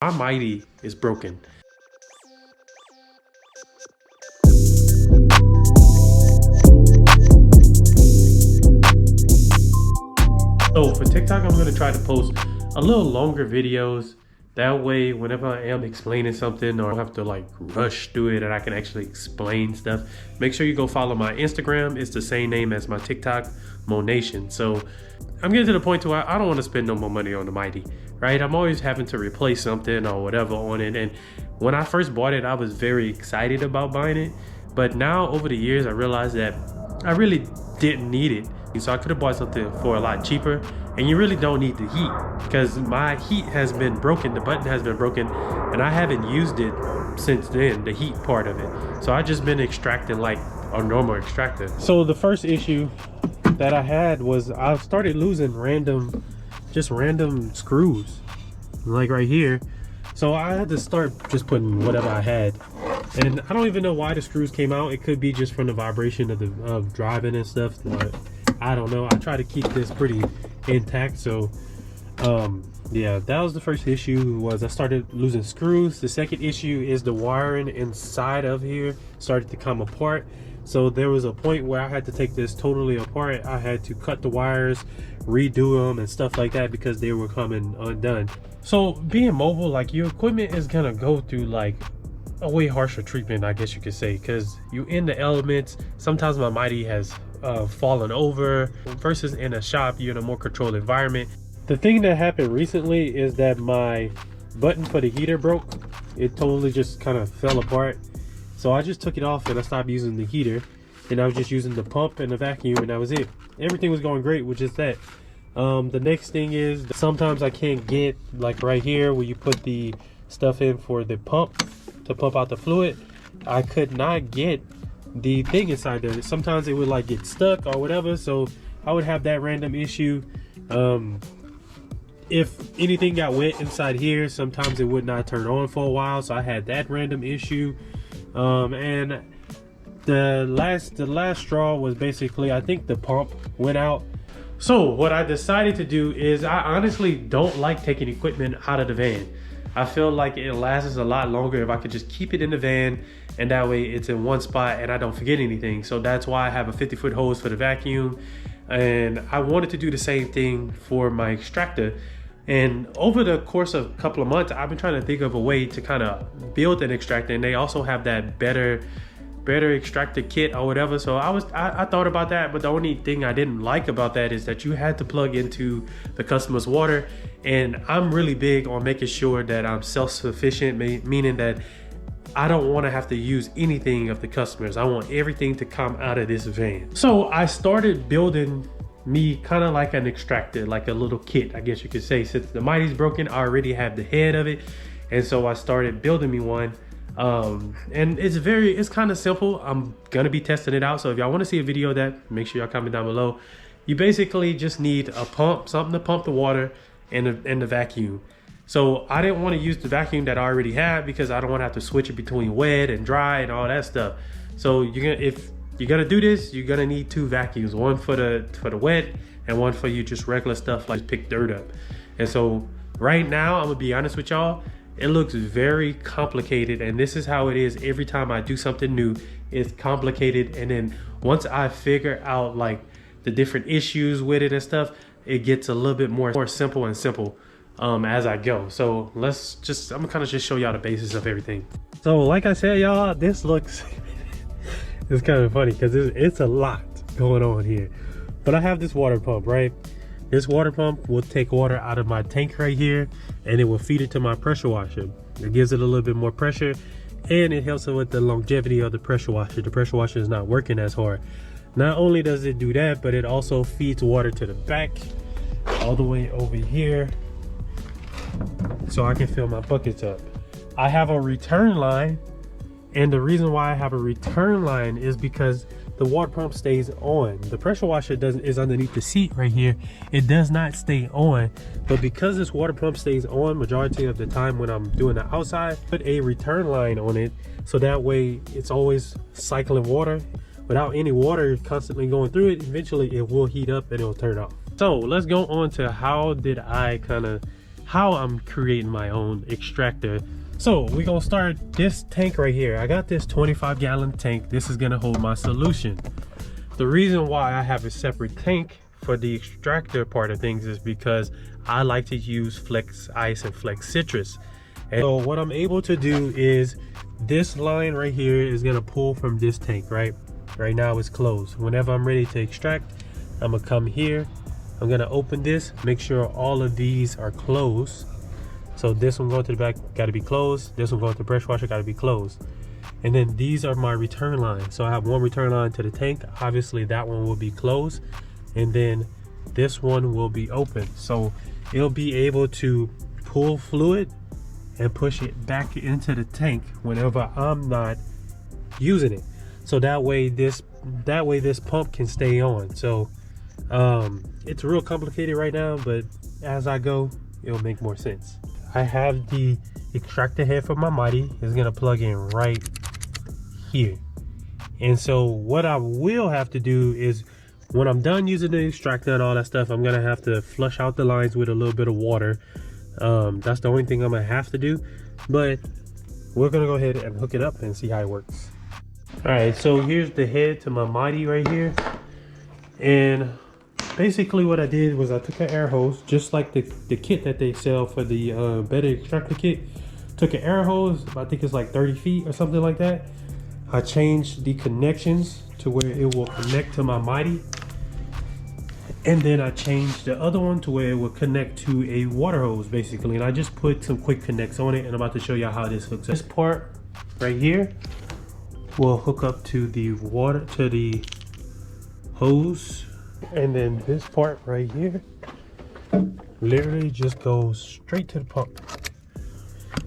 My MyTee is broken. So for TikTok, I'm gonna try to post a little longer videos. That way, whenever I am explaining something or I don't have to like rush through it and I can actually explain stuff, make sure you go follow my Instagram. It's the same name as my TikTok, Monation. So I'm getting to the point where I don't want to spend no more money on the MyTee, right? I'm always having to replace something or whatever on it. And when I first bought it, I was very excited about buying it. But now over the years, I realized that I really didn't need it. So I could have bought something for a lot cheaper, and you really don't need the heat because my heat has been broken, the button has been broken, and I haven't used it since then, the heat part of it. So I just been extracting like a normal extractor. So the first issue that I had was I started losing random screws, like right here. So I had to start just putting whatever I had. And I don't even know why the screws came out. It could be just from the vibration of driving and stuff, but I don't know. I try to keep this pretty intact. So yeah, that was the first issue, was I started losing screws. The second issue is the wiring inside of here started to come apart. So there was a point where I had to take this totally apart. I had to cut the wires, redo them and stuff like that because they were coming undone. So being mobile, like, your equipment is gonna go through like a way harsher treatment, I guess you could say, because you in the elements. Sometimes my MyTee has fallen over, versus in a shop you're in a more controlled environment. The thing that happened recently is that my button for the heater broke. It totally just kind of fell apart. So I just took it off and I stopped using the heater, and I was just using the pump and the vacuum, and that was it. Everything was going great with just that. The next thing is sometimes I can't get, like right here where you put the stuff in for the pump to pump out the fluid, I could not get the thing inside there. Sometimes it would like get stuck or whatever, so I would have that random issue. If anything got wet inside here, sometimes it would not turn on for a while, so I had that random issue. And the last straw was basically, I think the pump went out. So what I decided to do is, I honestly don't like taking equipment out of the van. I feel like it lasts a lot longer if I could just keep it in the van, and that way it's in one spot and I don't forget anything. So that's why I have a 50-foot hose for the vacuum, and I wanted to do the same thing for my extractor. And over the course of a couple of months, I've been trying to think of a way to kind of build an extractor, and they also have that better extractor kit or whatever. So I thought about that, but the only thing I didn't like about that is that you had to plug into the customer's water, and I'm really big on making sure that I'm self-sufficient, meaning that I don't want to have to use anything of the customers. I want everything to come out of this van. So I started building me kind of like an extractor, like a little kit, I guess you could say. Since the MyTee's broken, I already have the head of it, and so I started building me one. And it's kind of simple. I'm gonna be testing it out, so if y'all want to see a video of that, make sure y'all comment down below. You basically just need a pump, something to pump the water, and the vacuum. So I didn't want to use the vacuum that I already have because I don't want to have to switch it between wet and dry and all that stuff. So if you're gonna do this, you're gonna need two vacuums, one for the wet and one for you just regular stuff like pick dirt up. And so right now, I'm gonna be honest with y'all, it looks very complicated, and this is how it is every time I do something new. It's complicated, and then once I figure out like the different issues with it and stuff, it gets a little bit more simple and simple as I go. So I'm gonna kind of just show y'all the basis of everything. So like I said, y'all, this looks it's kind of funny because it's a lot going on here. But I have this water pump, right? This water pump will take water out of my tank right here, and it will feed it to my pressure washer. It gives it a little bit more pressure, and it helps it with the longevity of the pressure washer. The pressure washer is not working as hard. Not only does it do that, but it also feeds water to the back all the way over here, so I can fill my buckets up. I have a return line, and the reason why I have a return line is because the water pump stays on. The pressure washer is underneath the seat right here. It does not stay on, but because this water pump stays on majority of the time when I'm doing the outside, put a return line on it, so that way it's always cycling water. Without any water constantly going through it, eventually it will heat up and it will turn off. So let's go on to how how I'm creating my own extractor. So we're gonna start this tank right here. I got this 25-gallon tank. This is gonna hold my solution. The reason why I have a separate tank for the extractor part of things is because I like to use Flex Ice and Flex Citrus. And so what I'm able to do is this line right here is gonna pull from this tank, right? Right now it's closed. Whenever I'm ready to extract, I'm gonna come here. I'm gonna open this, make sure all of these are closed. So this one going to the back, gotta be closed. This one going to the pressure washer, gotta be closed. And then these are my return lines. So I have one return line to the tank. Obviously that one will be closed. And then this one will be open. So it'll be able to pull fluid and push it back into the tank whenever I'm not using it. So that way this pump can stay on. So it's real complicated right now, but as I go, it'll make more sense. I have the extractor head for my MyTee. It's gonna plug in right here. And so what I will have to do is when I'm done using the extractor and all that stuff, I'm gonna have to flush out the lines with a little bit of water. That's the only thing I'm gonna have to do, but we're gonna go ahead and hook it up and see how it works. All right, so here's the head to my MyTee right here. And basically what I did was I took an air hose, just like the kit that they sell for the better extractor kit. Took an air hose, I think it's like 30 feet or something like that. I changed the connections to where it will connect to my MyTee. And then I changed the other one to where it will connect to a water hose basically. And I just put some quick connects on it, and I'm about to show you how this hooks up. This part right here will hook up to the water, to the hose. And then this part right here literally just goes straight to the pump.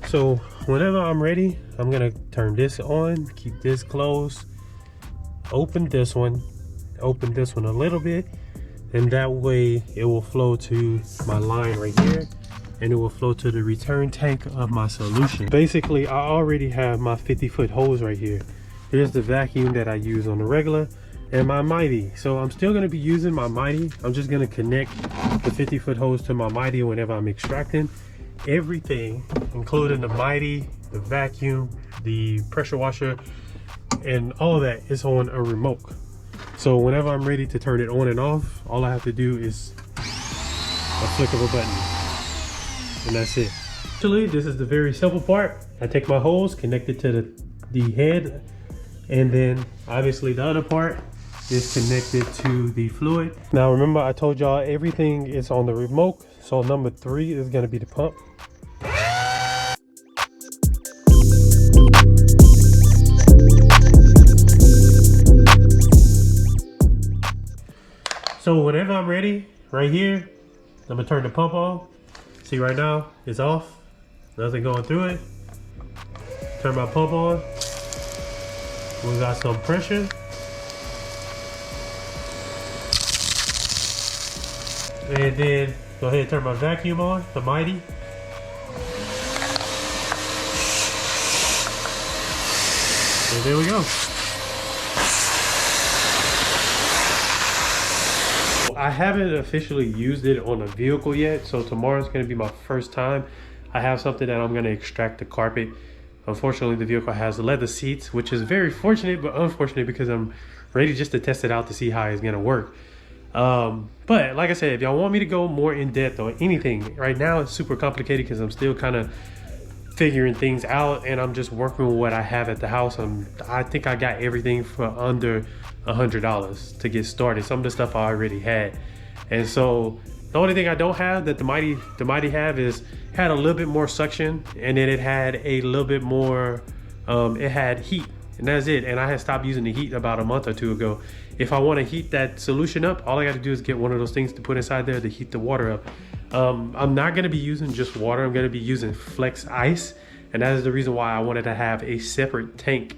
So whenever I'm ready, I'm gonna turn this on, keep this closed, open this one a little bit, and that way it will flow to my line right here, and it will flow to the return tank of my solution. Basically, I already have my 50-foot hose right here. Here's the vacuum that I use on the regular, and my MyTee. So I'm still gonna be using my MyTee. I'm just gonna connect the 50-foot hose to my MyTee whenever I'm extracting. Everything, including the MyTee, the vacuum, the pressure washer, and all of that is on a remote. So whenever I'm ready to turn it on and off, all I have to do is a flick of a button, and that's it. Actually, this is the very simple part. I take my hose, connect it to the head, and then obviously the other part is connected to the fluid. Now remember, I told y'all everything is on the remote. So number 3 is gonna be the pump. So whenever I'm ready, right here, I'm gonna turn the pump on. See right now, it's off. Nothing going through it. Turn my pump on. We got some pressure. And then go ahead and turn my vacuum on, the MyTee. And there we go. I haven't officially used it on a vehicle yet, so tomorrow's gonna be my first time. I have something that I'm gonna extract the carpet. Unfortunately, the vehicle has leather seats, which is very fortunate, but unfortunate because I'm ready just to test it out to see how it's gonna work. But like I said, if y'all want me to go more in depth on anything, right now it's super complicated because I'm still kind of figuring things out, and I'm just working with what I have at the house. I think I got everything for under $100 to get started. Some of the stuff I already had, and so the only thing I don't have that the MyTee have is had a little bit more suction, and then it had a little bit more it had heat, and that's it. And I had stopped using the heat about a month or two ago. If I want to heat that solution up, all I got to do is get one of those things to put inside there to heat the water up. I'm not going to be using just water. I'm going to be using Flex Ice, and that is the reason why I wanted to have a separate tank